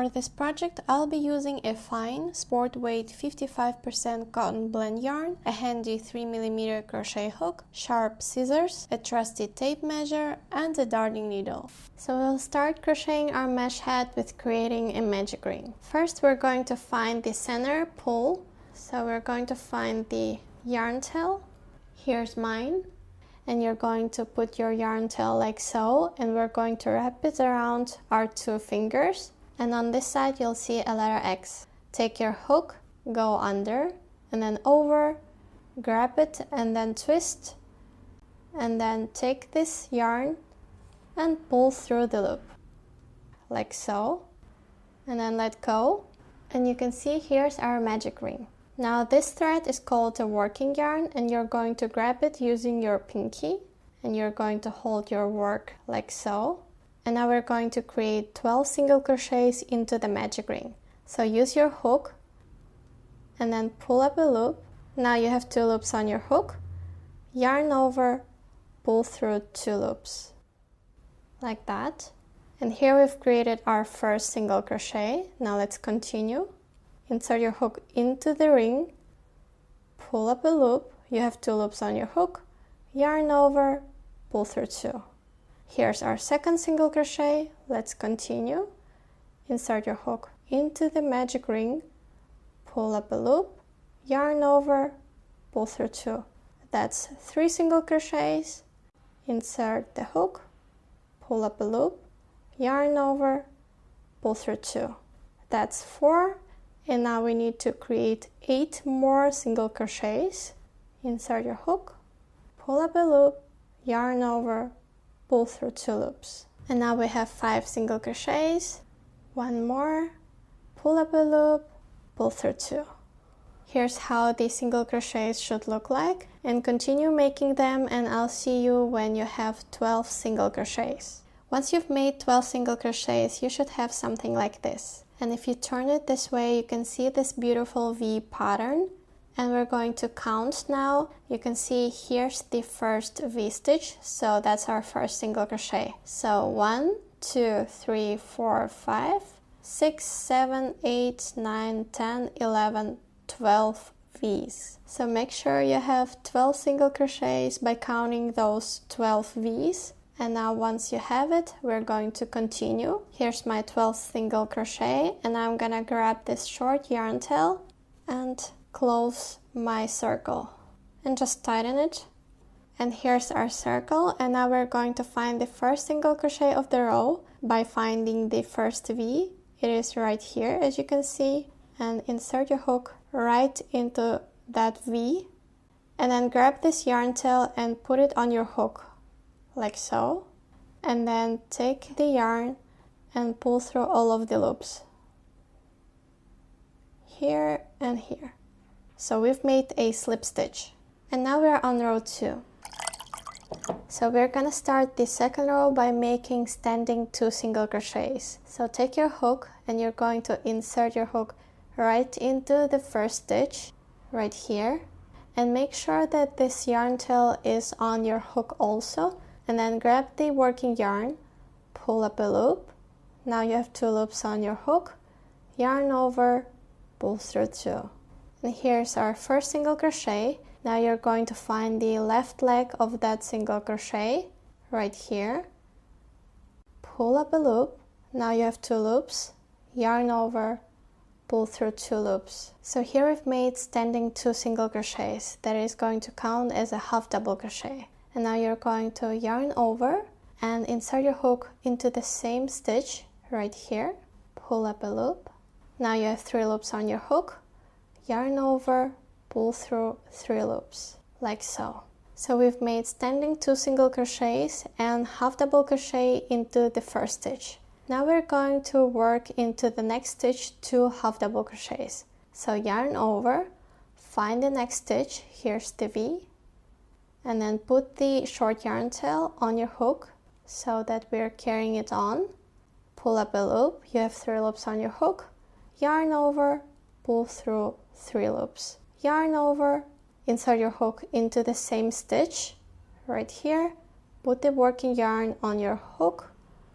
For this project, I'll be using a fine, sport weight 55% cotton blend yarn, a handy 3mm crochet hook, sharp scissors, a trusty tape measure, and a darning needle. So we'll start crocheting our mesh hat with creating a magic ring. First, we're going to find the center pull. So we're going to find the yarn tail. Here's mine. And you're going to put your yarn tail like so, and we're going to wrap it around our 2 fingers. And on this side you'll see a letter X. Take your hook, go under, and then over, grab it and then twist, and then take this yarn and pull through the loop like so, and then let go, and you can see here's our magic ring. Now this thread is called a working yarn, and you're going to grab it using your pinky, and you're going to hold your work like so. And now we're going to create 12 single crochets into the magic ring. So use your hook and then pull up a loop. Now you have 2 loops on your hook, yarn over, pull through 2 loops like that. And here we've created our first single crochet. Now let's continue. Insert your hook into the ring, pull up a loop, you have 2 loops on your hook, yarn over, pull through 2. Here's our second single crochet. Let's continue. Insert your hook into the magic ring, pull up a loop, yarn over, pull through 2. That's 3 single crochets. Insert the hook, pull up a loop, yarn over, pull through 2. That's 4. And now we need to create 8 more single crochets. Insert your hook, pull up a loop, yarn over, pull through 2 loops. And now we have 5 single crochets. 1 more, pull up a loop, pull through 2. Here's how the single crochets should look like, and continue making them, and I'll see you when you have 12 single crochets. Once you've made 12 single crochets, you should have something like this. And if you turn it this way, you can see this beautiful V pattern. And we're going to count now. You can see here's the first V stitch, so that's our first single crochet. So 1, 2, 3, 4, 5, 6, 7, 8, 9, 10, 11, 12 V's. So make sure you have 12 single crochets by counting those 12 V's. And now once you have it, we're going to continue. Here's my 12th single crochet, and I'm gonna grab this short yarn tail and close my circle and just tighten it. And here's our circle, and now we're going to find the first single crochet of the row by finding the first V. It is right here, as you can see, and insert your hook right into that V, and then grab this yarn tail and put it on your hook like so, and then take the yarn and pull through all of the loops here and here. So we've made a slip stitch, and now we're on row 2. So we're gonna start the second row by making standing 2 single crochets. So take your hook, and you're going to insert your hook right into the first stitch right here, and make sure that this yarn tail is on your hook also. And then grab the working yarn, pull up a loop. Now you have 2 loops on your hook, yarn over, pull through 2. And here's our first single crochet. Now you're going to find the left leg of that single crochet right here. Pull up a loop. Now you have 2 loops, yarn over, pull through 2 loops. So here we've made standing 2 single crochets. That is going to count as a half double crochet. And now you're going to yarn over and insert your hook into the same stitch right here. Pull up a loop. Now you have 3 loops on your hook. Yarn over, pull through 3 loops, like so. So we've made standing 2 single crochets and half double crochet into the first stitch. Now we're going to work into the next stitch 2 half double crochets. So yarn over, find the next stitch, here's the V, and then put the short yarn tail on your hook so that we're carrying it on. Pull up a loop, you have 3 loops on your hook, yarn over, pull through 3 loops, yarn over, insert your hook into the same stitch right here, put the working yarn on your hook,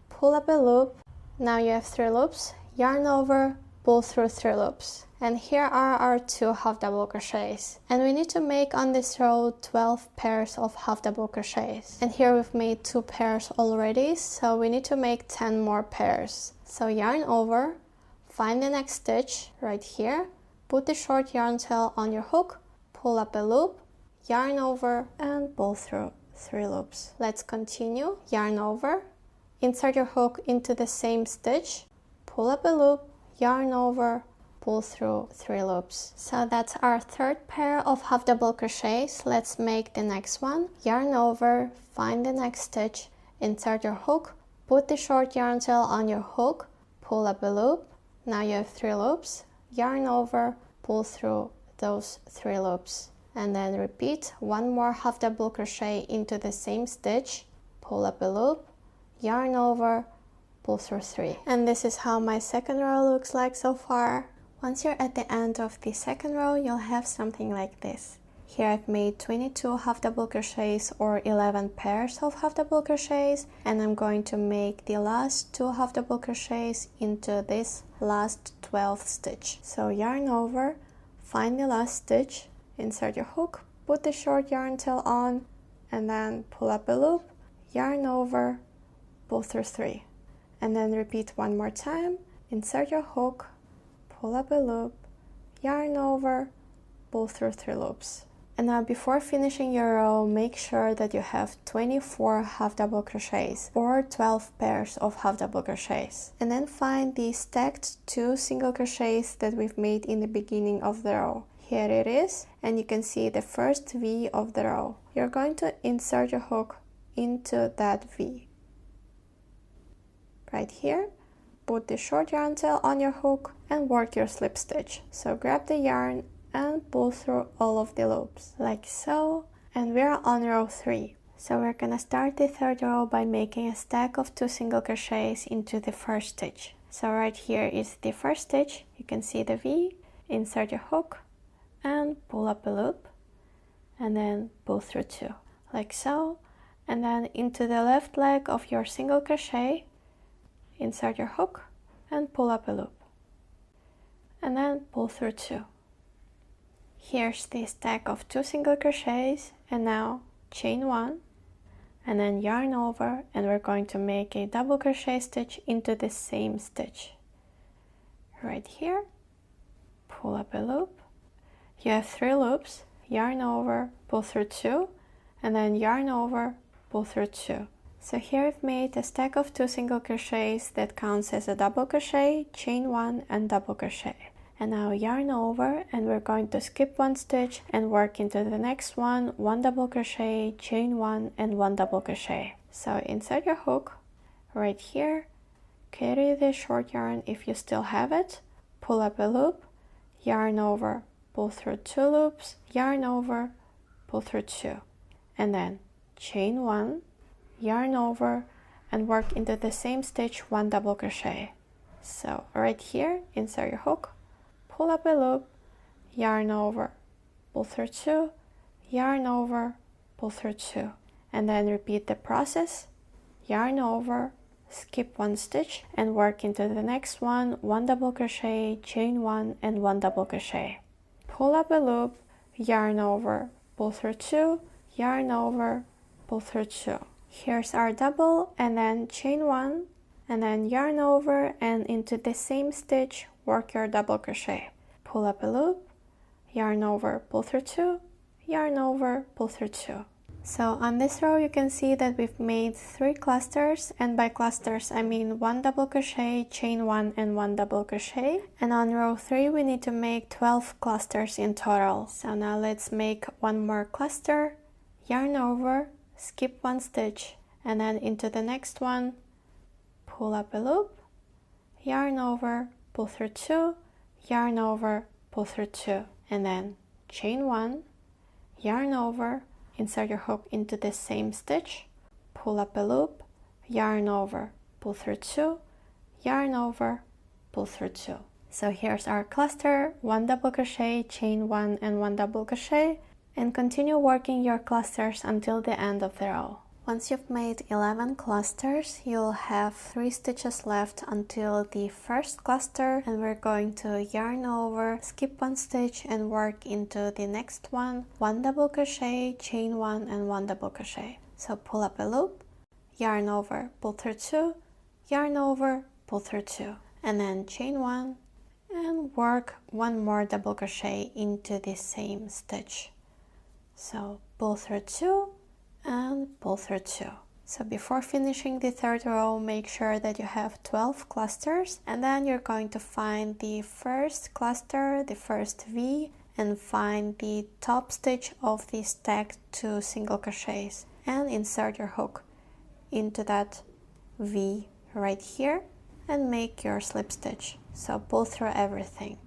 pull up a loop. Now you have 3 loops, yarn over, pull through 3 loops. And here are our 2 half double crochets. And we need to make on this row 12 pairs of half double crochets. And here we've made 2 pairs already, so we need to make 10 more pairs. So yarn over, find the next stitch right here, put the short yarn tail on your hook, pull up a loop, yarn over, and pull through 3 loops. Let's continue. Yarn over, insert your hook into the same stitch, pull up a loop, yarn over, pull through 3 loops. So that's our 3rd pair of half double crochets. Let's make the next one. Yarn over, find the next stitch, insert your hook, put the short yarn tail on your hook, pull up a loop. Now you have 3 loops, yarn over, pull through those 3 loops. And then repeat 1 more half double crochet into the same stitch, pull up a loop, yarn over, pull through 3. And this is how my 2nd row looks like so far. Once you're at the end of the 2nd row, you'll have something like this. Here I've made 22 half double crochets or 11 pairs of half double crochets, and I'm going to make the last 2 half double crochets into this last 12th stitch. So yarn over, find the last stitch, insert your hook, put the short yarn tail on, and then pull up a loop, yarn over, pull through 3. And then repeat 1 more time, insert your hook, pull up a loop, yarn over, pull through 3 loops. And now before finishing your row, make sure that you have 24 half double crochets or 12 pairs of half double crochets. And then find the stacked 2 single crochets that we've made in the beginning of the row. Here it is, and you can see the first V of the row. You're going to insert your hook into that V. Right here, put the short yarn tail on your hook and work your slip stitch. So grab the yarn and pull through all of the loops, like so, and we're on row 3. So we're gonna start the 3rd row by making a stack of 2 single crochets into the first stitch. So right here is the first stitch, you can see the V, insert your hook, and pull up a loop, and then pull through 2, like so, and then into the left leg of your single crochet, insert your hook, and pull up a loop, and then pull through 2. Here's the stack of 2 single crochets, and now chain 1, and then yarn over, and we're going to make a double crochet stitch into the same stitch. Right here, pull up a loop, you have 3 loops, yarn over, pull through 2, and then yarn over, pull through 2. So here I've made a stack of 2 single crochets that counts as a double crochet, chain 1, and double crochet. And now yarn over, and we're going to skip 1 stitch and work into the next one, 1 double crochet, chain 1, and 1 double crochet. So insert your hook right here, carry the short yarn if you still have it, pull up a loop, yarn over, pull through 2 loops, yarn over, pull through 2, and then chain 1, yarn over, and work into the same stitch 1 double crochet. So right here, insert your hook, pull up a loop, yarn over, pull through 2, yarn over, pull through 2, and then repeat the process, yarn over, skip 1 stitch, and work into the next one, 1 double crochet, chain 1, and 1 double crochet. Pull up a loop, yarn over, pull through 2, yarn over, pull through 2. Here's our double, and then chain 1, and then yarn over, and into the same stitch, work your double crochet. Pull up a loop, yarn over, pull through 2, yarn over, pull through 2. So on this row you can see that we've made 3 clusters, and by clusters I mean 1 double crochet, chain 1, and 1 double crochet. And on row 3 we need to make 12 clusters in total. So now let's make 1 more cluster, yarn over, skip 1 stitch, and then into the next one, pull up a loop, yarn over, pull through 2, yarn over, pull through 2, and then chain 1, yarn over, insert your hook into the same stitch, pull up a loop, yarn over, pull through 2, yarn over, pull through 2. So here's our cluster, 1 double crochet, chain 1, and 1 double crochet, and continue working your clusters until the end of the row. Once you've made 11 clusters, you'll have 3 stitches left until the first cluster, and we're going to yarn over, skip 1 stitch and work into the next one, 1 double crochet, chain 1 and 1 double crochet. So pull up a loop, yarn over, pull through 2, yarn over, pull through 2, and then chain 1 and work 1 more double crochet into the same stitch. So pull through 2 and pull through 2. So before finishing the third row, make sure that you have 12 clusters, and then you're going to find the first cluster, the first V, and find the top stitch of the stacked 2 single crochets and insert your hook into that V right here and make your slip stitch. So pull through everything.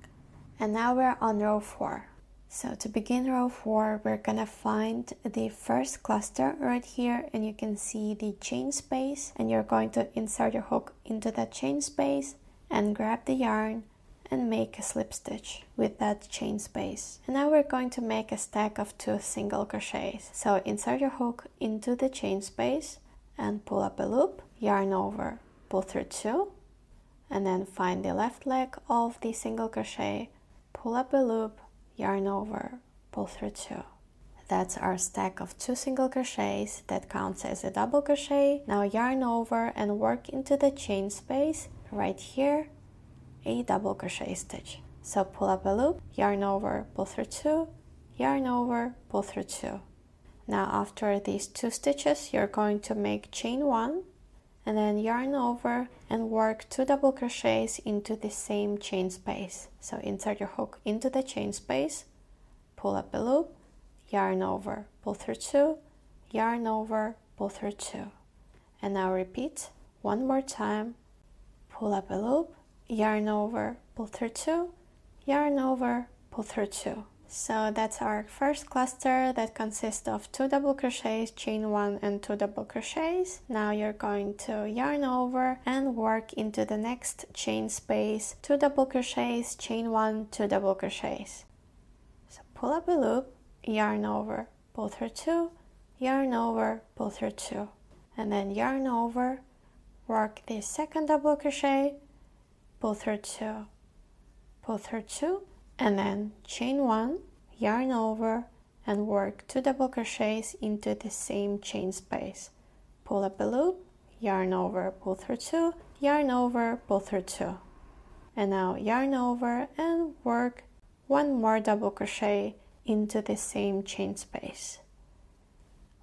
And now we're on row 4. So to begin row 4, we're gonna find the first cluster right here, and you can see the chain space, and you're going to insert your hook into that chain space and grab the yarn and make a slip stitch with that chain space. And now we're going to make a stack of 2 single crochets. So insert your hook into the chain space and pull up a loop, yarn over, pull through 2, and then find the left leg of the single crochet, pull up a loop, yarn over, pull through 2. That's our stack of 2 single crochets. That counts as a double crochet. Now yarn over and work into the chain space right here, a double crochet stitch. So pull up a loop, yarn over, pull through 2, yarn over, pull through 2. Now after these 2 stitches, you're going to make chain 1 and then yarn over and work 2 double crochets into the same chain space. So insert your hook into the chain space, pull up a loop, yarn over, pull through 2, yarn over, pull through 2. And now repeat 1 more time, pull up a loop, yarn over, pull through 2, yarn over, pull through 2. So that's our first cluster that consists of 2 double crochets, chain 1 and 2 double crochets. Now you're going to yarn over and work into the next chain space, 2 double crochets, chain 1, 2 double crochets. So pull up a loop, yarn over, pull through 2, yarn over, pull through 2, and then yarn over, work the second double crochet, pull through 2, pull through 2, and then chain 1, yarn over and work 2 double crochets into the same chain space. Pull up a loop, yarn over, pull through 2, yarn over, pull through 2. And now yarn over and work 1 more double crochet into the same chain space,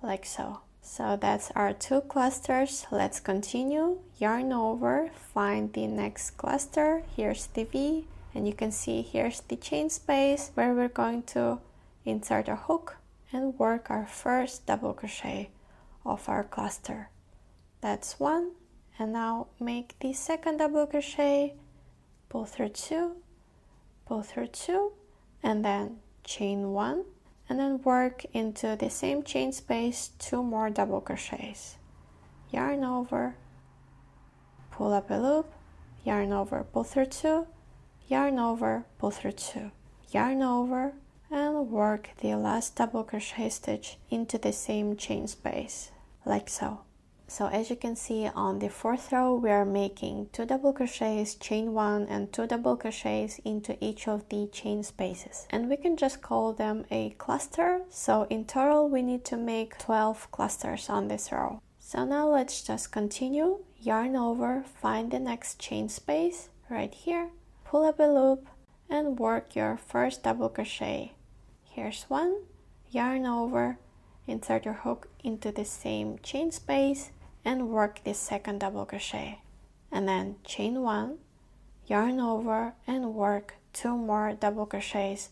like so. So that's our 2 clusters. Let's continue. Yarn over, find the next cluster. Here's the V. And you can see here's the chain space where we're going to insert a hook and work our first double crochet of our cluster. That's 1. And now make the second double crochet, pull through 2, pull through 2, and then chain 1, and then work into the same chain space 2 more double crochets. Yarn over, pull up a loop, yarn over, pull through 2, yarn over, pull through 2, yarn over, and work the last double crochet stitch into the same chain space, like so. So as you can see on the 4th row, we are making 2 double crochets, chain 1 and 2 double crochets into each of the chain spaces. And we can just call them a cluster. So in total, we need to make 12 clusters on this row. So now let's just continue. Yarn over, find the next chain space right here. Pull up a loop and work your first double crochet. Here's 1, yarn over, insert your hook into the same chain space and work the second double crochet. And then chain 1, yarn over and work 2 more double crochets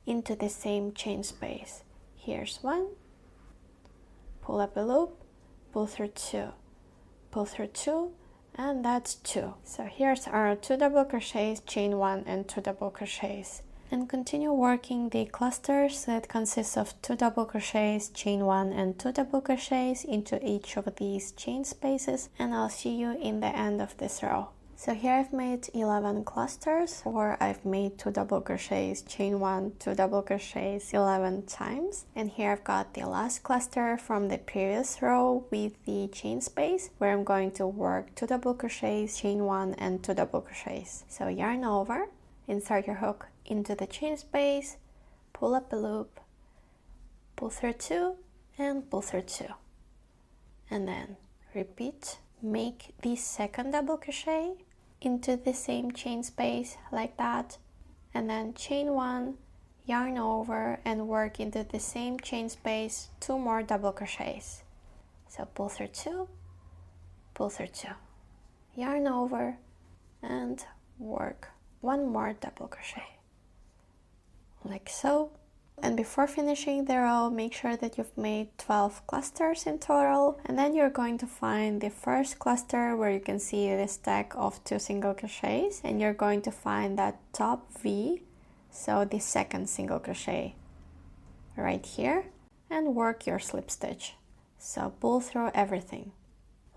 into the same chain space. Here's 1, pull up a loop, pull through 2, pull through 2, and that's 2. So here's our 2 double crochets, chain 1 and 2 double crochets. And continue working the clusters that consist of 2 double crochets, chain 1 and 2 double crochets into each of these chain spaces, and I'll see you in the end of this row. So here I've made 11 clusters, or I've made 2 double crochets, chain 1, 2 double crochets 11 times. And here I've got the last cluster from the previous row with the chain space, where I'm going to work 2 double crochets, chain 1 and 2 double crochets. So yarn over, insert your hook into the chain space, pull up a loop, pull through 2 and pull through 2. And then repeat. Make the second double crochet into the same chain space like that, and then chain 1, yarn over and work into the same chain space 2 more double crochets. So pull through 2, pull through 2, yarn over and work 1 more double crochet like so. And before finishing the row, make sure that you've made 12 clusters in total, and then you're going to find the first cluster where you can see the stack of 2 single crochets, and you're going to find that top V, so the second single crochet right here, and work your slip stitch. So pull through everything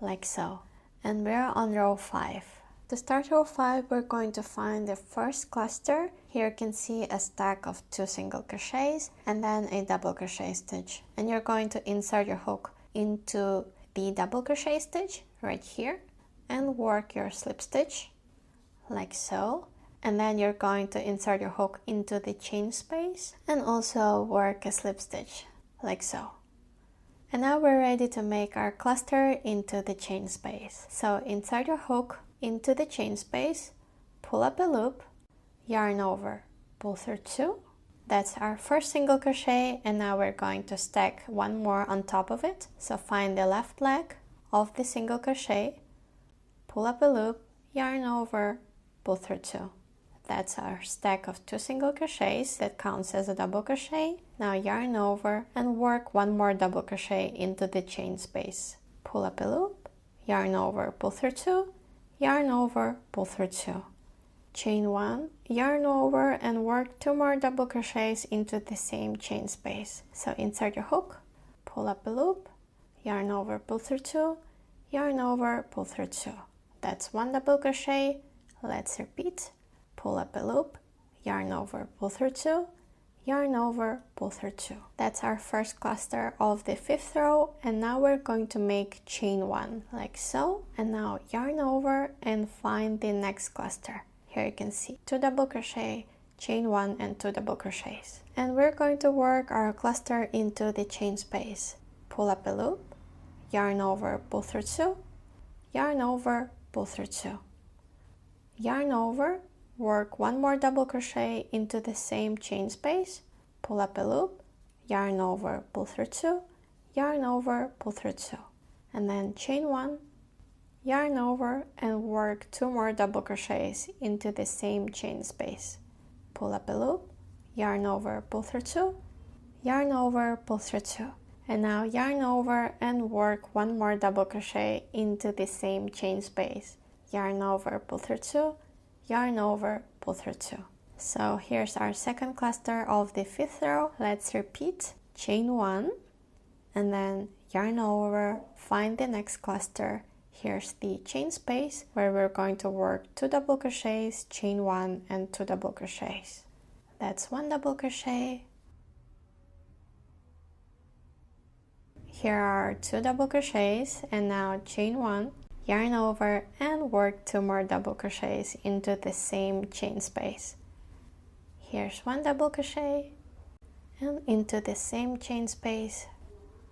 like so, and we're on row 5. To start row 5, we're going to find the first cluster. Here you can see a stack of 2 single crochets and then a double crochet stitch. And you're going to insert your hook into the double crochet stitch right here and work your slip stitch like so. And then you're going to insert your hook into the chain space and also work a slip stitch like so. And now we're ready to make our cluster into the chain space. So insert your hook into the chain space, pull up a loop, yarn over, pull through 2. That's our first single crochet, and now we're going to stack 1 more on top of it. So find the left leg of the single crochet, pull up a loop, yarn over, pull through 2. That's our stack of 2 single crochets that counts as a double crochet. Now yarn over and work 1 more double crochet into the chain space. Pull up a loop, yarn over, pull through 2, yarn over, pull through 2. Chain 1, yarn over and work 2 more double crochets into the same chain space. So insert your hook, pull up a loop, yarn over, pull through 2, yarn over, pull through 2. That's 1 double crochet. Let's repeat. Pull up a loop, yarn over, pull through 2, yarn over, pull through 2. That's our first cluster of the 5th row, and now we're going to make chain 1 like so. And now yarn over and find the next cluster. Here you can see 2 double crochet, chain 1 and 2 double crochets. And we're going to work our cluster into the chain space. Pull up a loop, yarn over, pull through 2, yarn over, pull through 2. Yarn over, work 1 more double crochet into the same chain space, pull up a loop, yarn over, pull through 2, yarn over, pull through 2, and then chain 1, yarn over and work 2 more double crochets into the same chain space. Pull up a loop, yarn over, pull through 2, yarn over, pull through 2. And now yarn over and work 1 more double crochet into the same chain space. Yarn over, pull through 2, yarn over, pull through 2. So here's our second cluster of the 5th row. Let's repeat. Chain 1 and then yarn over, find the next cluster. Here's the chain space where we're going to work 2 double crochets, chain 1 and 2 double crochets. That's 1 double crochet. Here are 2 double crochets, and now chain 1, yarn over and work 2 more double crochets into the same chain space. Here's 1 double crochet and into the same chain space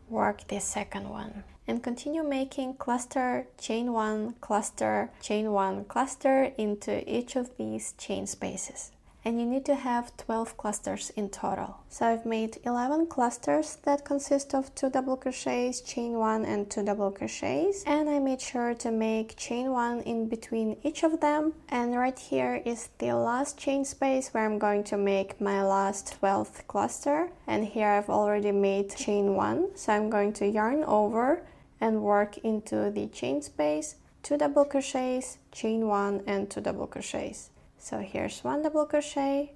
work the second one, and continue making cluster, chain 1, cluster, chain 1, cluster into each of these chain spaces. And you need to have 12 clusters in total. So I've made 11 clusters that consist of 2 double crochets, chain 1 and 2 double crochets, and I made sure to make chain 1 in between each of them. And right here is the last chain space where I'm going to make my last 12th cluster, and here I've already made chain 1, so I'm going to yarn over and work into the chain space, 2 double crochets, chain 1 and 2 double crochets. So here's 1 double crochet,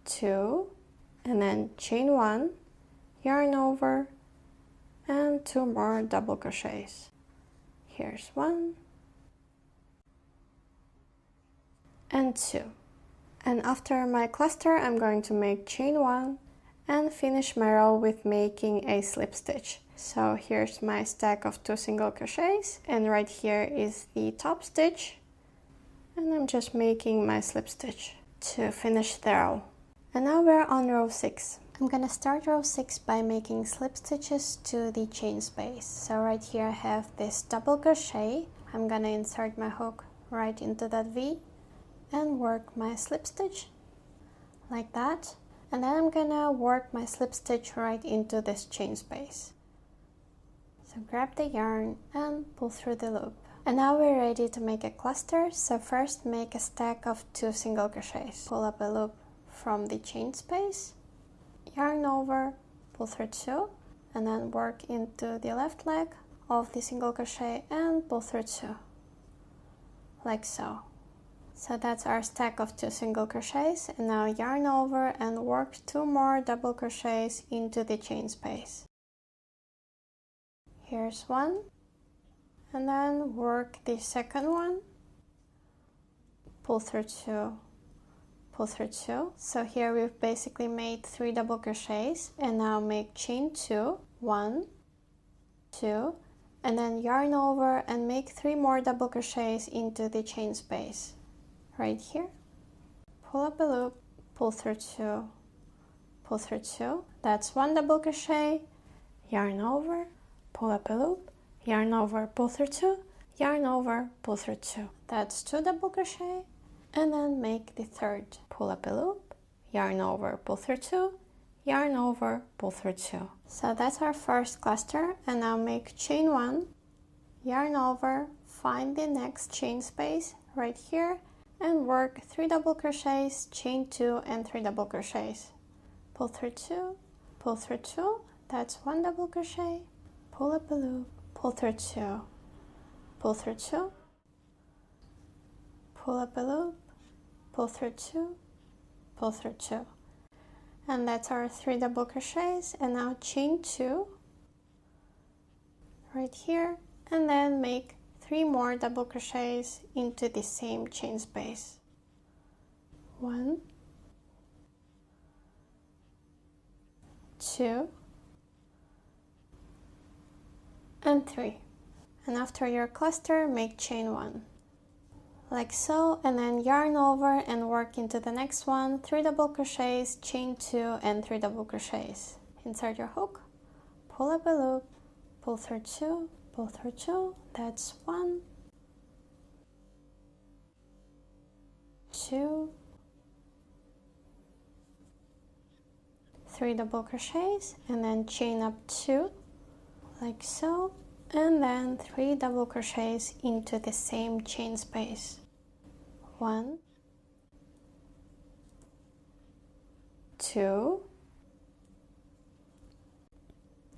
2, and then chain 1, yarn over, and 2 more double crochets. Here's 1 and 2. And after my cluster, I'm going to make chain 1 and finish my row with making a slip stitch. So here's my stack of 2 single crochets, and right here is the top stitch, and I'm just making my slip stitch to finish the row. And now we're on row 6. I'm gonna start row 6 by making slip stitches to the chain space. So right here I have this double crochet. I'm gonna insert my hook right into that V and work my slip stitch like that, and then I'm gonna work my slip stitch right into this chain space. So grab the yarn and pull through the loop. And now we're ready to make a cluster. So first make a stack of 2 single crochets. Pull up a loop from the chain space, yarn over, pull through 2, and then work into the left leg of the single crochet and pull through 2, like so. So that's our stack of 2 single crochets, and now yarn over and work 2 more double crochets into the chain space. Here's 1, and then work the second one, pull through 2, pull through 2. So here we've basically made 3 double crochets, and now make chain 2, 1, 2, and then yarn over and make 3 more double crochets into the chain space. Right here, pull up a loop, pull through 2, pull through 2. That's 1 double crochet, yarn over, pull up a loop, yarn over, pull through 2, yarn over, pull through 2. That's 2 double crochet, and then make the third. Pull up a loop, yarn over, pull through 2, yarn over, pull through 2. So that's our first cluster, and now make chain 1, yarn over, find the next chain space right here, and work 3 double crochets, chain 2 and 3 double crochets. Pull through 2, pull through 2, that's 1 double crochet, pull up a loop, pull through 2, pull through 2, pull up a loop, pull through 2, pull through 2. And that's our 3 double crochets, and now chain 2 right here, and then make 3 more double crochets into the same chain space. 1, 2, and 3. And after your cluster, make chain 1. Like so, and then yarn over and work into the next one, 3 double crochets, chain 2 and 3 double crochets. Insert your hook, pull up a loop, pull through 2, pull through 2, that's 1, 2, 3 double crochets, and then chain up 2, like so, and then 3 double crochets into the same chain space. 1, 2,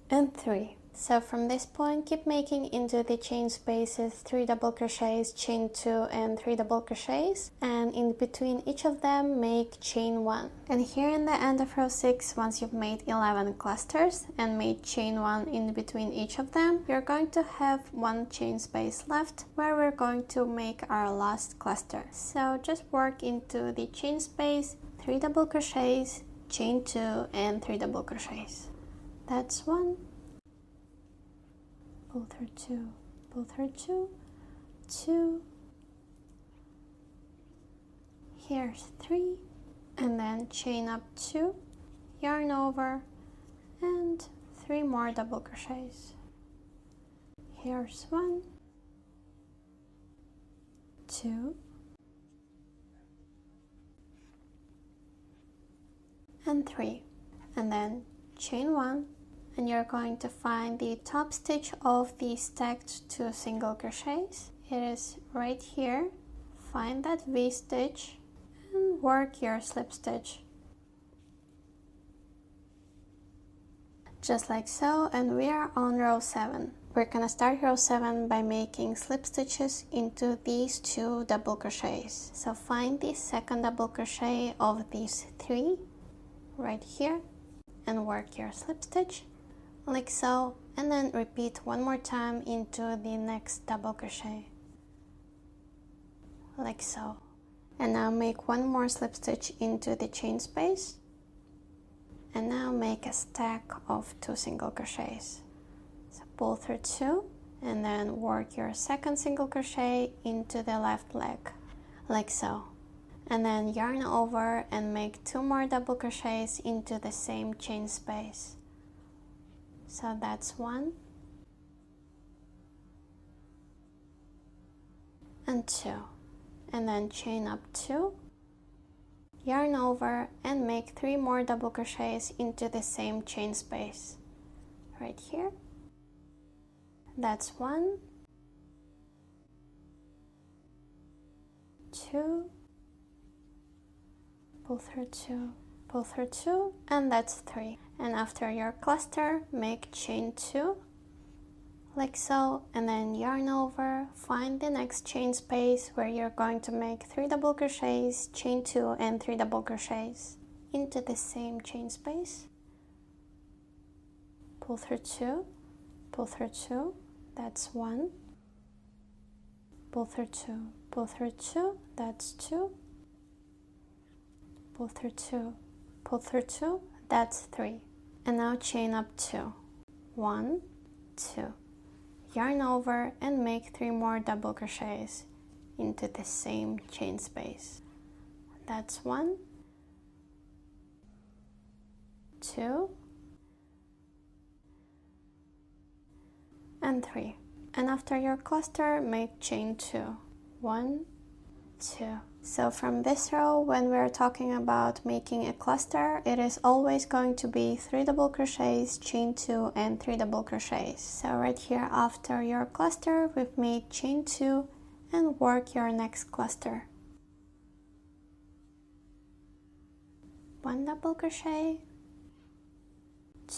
and 3. So from this point, keep making into the chain spaces 3 double crochets, chain 2 and 3 double crochets, and in between each of them make chain 1. And here in the end of row 6, once you've made 11 clusters and made chain 1 in between each of them, you're going to have 1 chain space left where we're going to make our last cluster. So just work into the chain space, 3 double crochets, chain 2 and 3 double crochets. That's 1, pull through 2, pull through 2, 2, here's 3, and then chain up 2, yarn over, and 3 more double crochets. Here's 1, 2, and 3, and then chain 1, and you're going to find the top stitch of the stacked 2 single crochets. It is right here. Find that V stitch and work your slip stitch. Just like so, and we are on row 7. We're gonna start row 7 by making slip stitches into these 2 double crochets. So find the second double crochet of these 3 right here and work your slip stitch like so, and then repeat one more time into the next double crochet, like so. And now make one more slip stitch into the chain space, and now make a stack of 2 single crochets. So pull through 2 and then work your second single crochet into the left leg, like so. And then yarn over and make 2 more double crochets into the same chain space. So that's 1 and 2, and then chain up 2, yarn over and make 3 more double crochets into the same chain space right here. That's 1, 2, pull through 2, pull through 2, and that's 3. And after your cluster, make chain 2, like so, and then yarn over, find the next chain space where you're going to make 3 double crochets, chain 2 and 3 double crochets into the same chain space. Pull through 2, pull through 2, that's 1, pull through 2, pull through 2, that's 2, pull through 2, pull through 2, that's 3. And now chain up 2, 1, 2, yarn over and make 3 more double crochets into the same chain space. That's 1, 2, and 3. And after your cluster, make chain 2, 1, 2. So from this row, when we're talking about making a cluster, it is always going to be 3 double crochets, chain 2 and 3 double crochets. So right here after your cluster, we've made chain 2 and work your next cluster. 1 double crochet,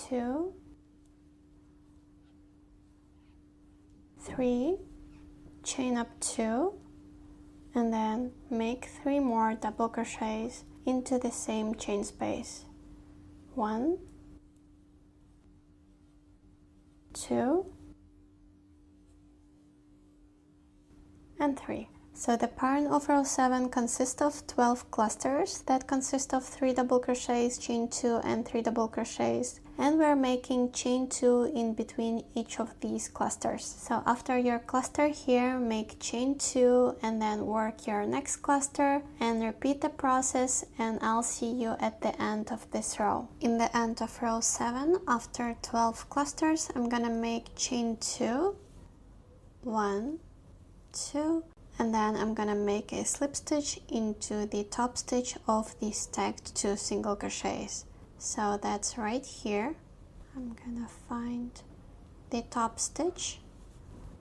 2, 3, chain up 2, and then make 3 more double crochets into the same chain space. 1, 2, and 3. So the pattern of row 7 consists of 12 clusters that consist of 3 double crochets, chain 2 and 3 double crochets, and we're making chain 2 in between each of these clusters. So after your cluster here, make chain 2 and then work your next cluster and repeat the process, and I'll see you at the end of this row. In the end of row 7, after 12 clusters, I'm gonna make chain 2, 1, 2, and then I'm gonna make a slip stitch into the top stitch of the stacked 2 single crochets. So that's right here. I'm gonna find the top stitch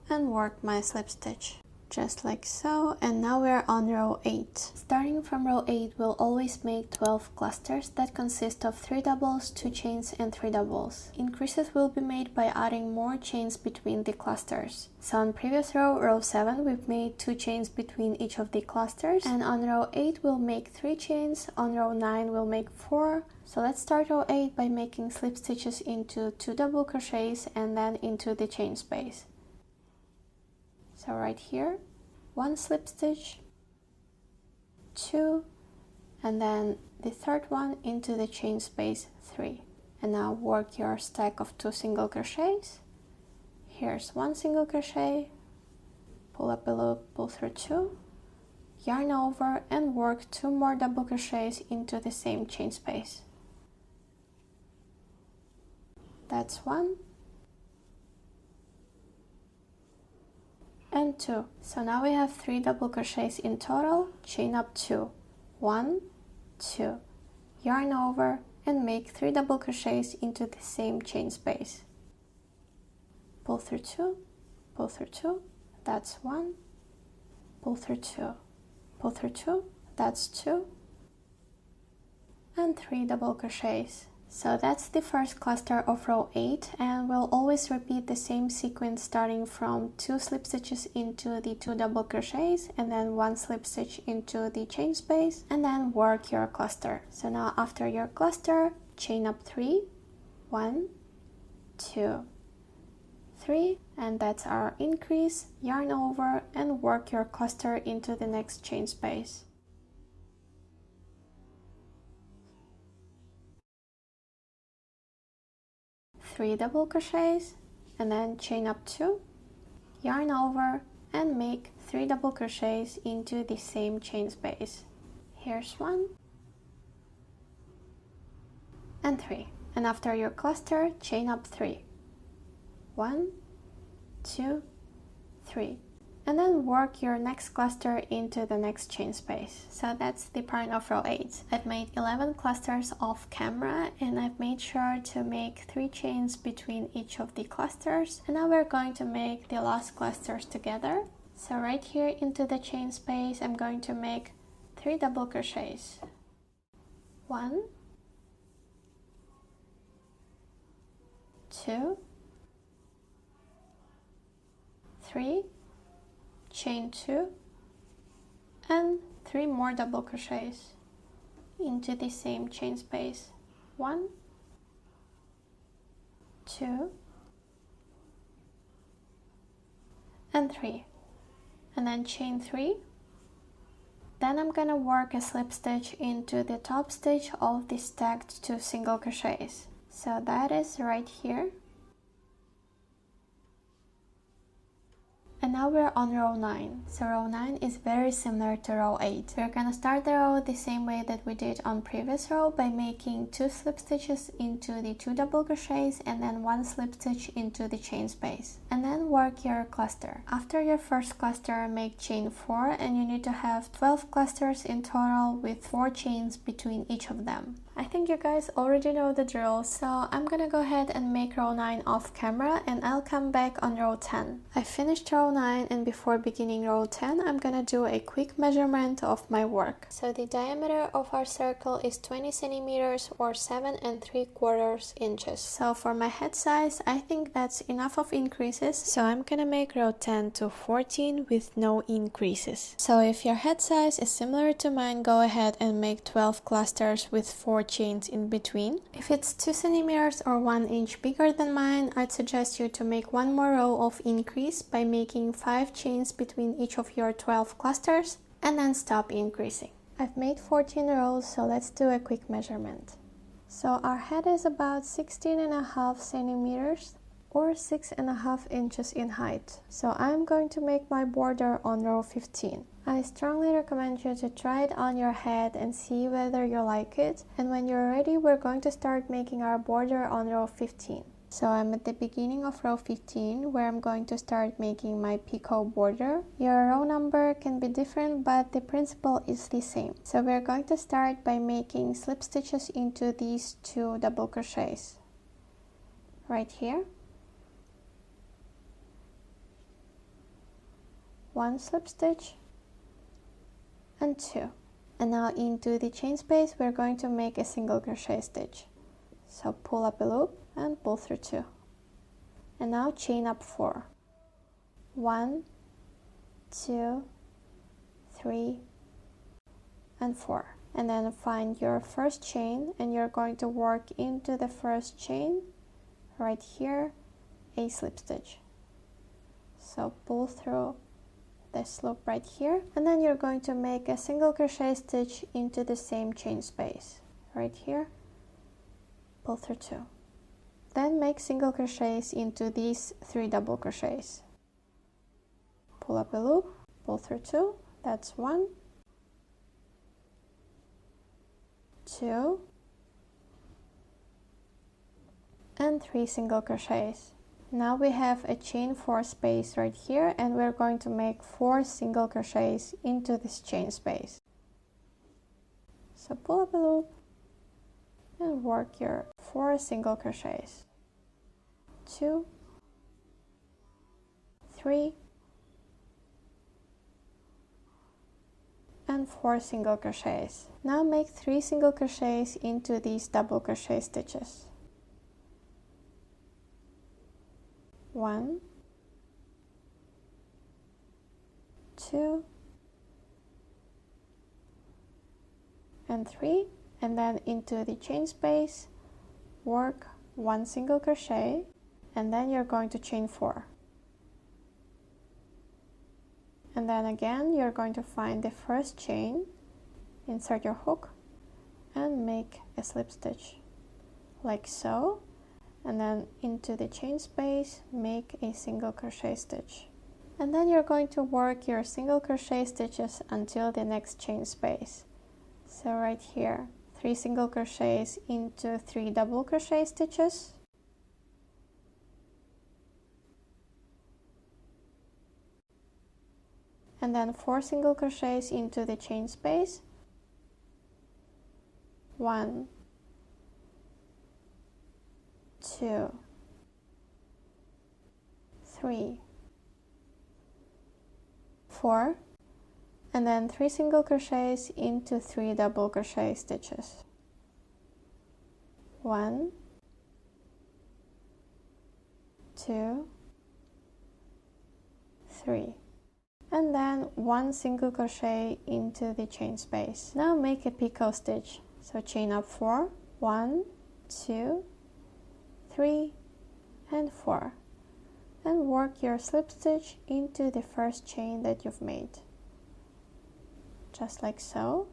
and work my slip stitch just like so. And now we're on row 8. Starting from row 8, we'll always make 12 clusters that consist of 3 doubles, 2 chains and 3 doubles. Increases will be made by adding more chains between the clusters. So on previous row, row 7, we've made 2 chains between each of the clusters, and on row 8 we'll make 3 chains, on row 9 we'll make 4. So let's start row 8 by making slip stitches into 2 double crochets and then into the chain space. So right here, 1 slip stitch, 2, and then the third one into the chain space, 3. And now work your stack of 2 single crochets. Here's 1 single crochet, pull up a loop, pull through 2, yarn over and work 2 more double crochets into the same chain space. That's 1 and 2. So now we have 3 double crochets in total, chain up 2, 1, 2, yarn over and make 3 double crochets into the same chain space. Pull through 2, pull through 2, that's 1, pull through 2, pull through 2, that's 2, and 3 double crochets. So that's the first cluster of row 8, and we'll always repeat the same sequence starting from 2 slip stitches into the 2 double crochets and then 1 slip stitch into the chain space, and then work your cluster. So now after your cluster, chain up 3, 1, 2, 3, and that's our increase. Yarn over and work your cluster into the next chain space. 3 double crochets and then chain up 2, yarn over and make 3 double crochets into the same chain space. Here's 1 and 3, and after your cluster, chain up 3. 1, 2, 3, and then work your next cluster into the next chain space. So that's the point of row 8. I've made 11 clusters off camera, and I've made sure to make 3 chains between each of the clusters, and now we're going to make the last clusters together. So right here into the chain space, I'm going to make 3 double crochets. 1, 2, 3, chain 2, and 3 more double crochets into the same chain space. 1, 2, and 3, and then chain 3. Then I'm gonna work a slip stitch into the top stitch of the stacked 2 single crochets. So that is right here. And now we're on row 9. So row 9 is very similar to row 8. We're gonna start the row the same way that we did on previous row by making 2 slip stitches into the 2 double crochets and then 1 slip stitch into the chain space. And then work your cluster. After your first cluster, make chain 4, and you need to have 12 clusters in total with 4 chains between each of them. I think you guys already know the drill, so I'm gonna go ahead and make row 9 off camera, and I'll come back on row 10. I finished row 9, and before beginning row 10, I'm gonna do a quick measurement of my work. So the diameter of our circle is 20 centimeters or 7 3/4 inches. So for my head size, I think that's enough of increases. So I'm gonna make row 10 to 14 with no increases. So if your head size is similar to mine, go ahead and make 12 clusters with 4 chains in between. If it's 2 centimeters or 1 inch bigger than mine, I'd suggest you to make 1 more row of increase by making 5 chains between each of your 12 clusters and then stop increasing. I've made 14 rows, so let's do a quick measurement. So our head is about 16.5 centimeters or 6.5 inches in height. So I'm going to make my border on row 15. I strongly recommend you to try it on your head and see whether you like it. And when you're ready, we're going to start making our border on row 15. So I'm at the beginning of row 15, where I'm going to start making my picot border. Your row number can be different, but the principle is the same. So we're going to start by making slip stitches into these 2 double crochets. Right here. 1 slip stitch and 2. And now into the chain space, we're going to make a single crochet stitch. So pull up a loop and pull through 2. And now chain up 4. 1, 2, 3, and 4. And then find your first chain, and you're going to work into the first chain right here, a slip stitch. So pull through this loop right here, and then you're going to make a single crochet stitch into the same chain space right here, pull through 2. Then make single crochets into these 3 double crochets. Pull up a loop, pull through 2, that's 1, 2, and 3 single crochets. Now we have a chain 4 space right here, and we're going to make 4 single crochets into this chain space. So pull up a loop and work your 4 single crochets. 2, 3, and 4 single crochets. Now make 3 single crochets into these double crochet stitches. 1, 2, and 3, and then into the chain space, work 1 single crochet, and then you're going to chain 4. And then again you're going to find the first chain, insert your hook and make a slip stitch like so, and then into the chain space make a single crochet stitch, and then you're going to work your single crochet stitches until the next chain space. So right here, 3 single crochets into 3 double crochet stitches, and then 4 single crochets into the chain space, 1, 2, 3, 4, and then 3 single crochets into 3 double crochet stitches, 1, 2, 3, and then 1 single crochet into the chain space. Now make a picot stitch, so chain up 4, 1, 2, 3 and 4, and work your slip stitch into the first chain that you've made, just like so,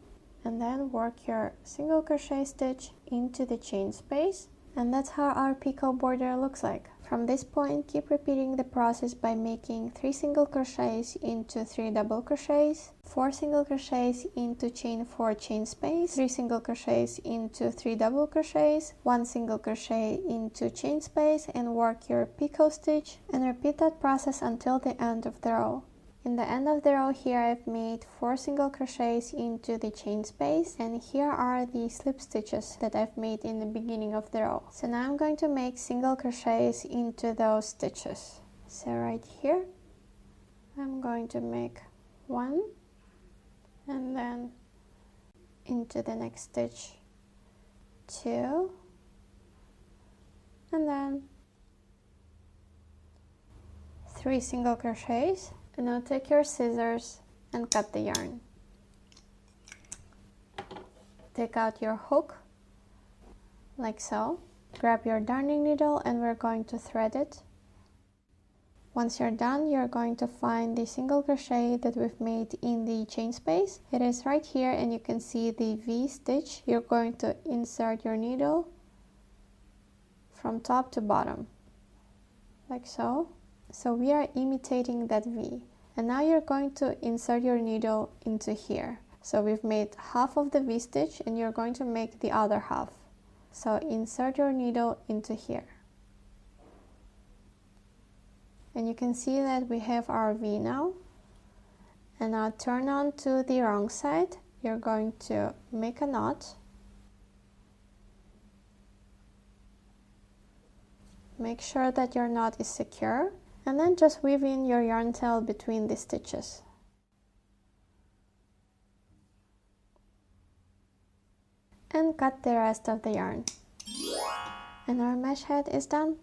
and then work your single crochet stitch into the chain space, and that's how our picot border looks like. From this point, keep repeating the process by making 3 single crochets into 3 double crochets, 4 single crochets into chain 4 chain space, 3 single crochets into 3 double crochets, 1 single crochet into chain space, and work your picot stitch, and repeat that process until the end of the row. In the end of the row here, I've made 4 single crochets into the chain space, and here are the slip stitches that I've made in the beginning of the row. So now I'm going to make single crochets into those stitches. So right here, I'm going to make 1, and then into the next stitch 2, and then 3 single crochets. And now take your scissors and cut the yarn. Take out your hook, like so. Grab your darning needle and we're going to thread it. Once you're done, you're going to find the single crochet that we've made in the chain space. It is right here, and you can see the V stitch. You're going to insert your needle from top to bottom, like so. So we are imitating that V, and now you're going to insert your needle into here. So we've made half of the V stitch and you're going to make the other half. So insert your needle into here. And you can see that we have our V now. And now turn on to the wrong side. You're going to make a knot. Make sure that your knot is secure. And then just weave in your yarn tail between the stitches. And cut the rest of the yarn. And our mesh head is done.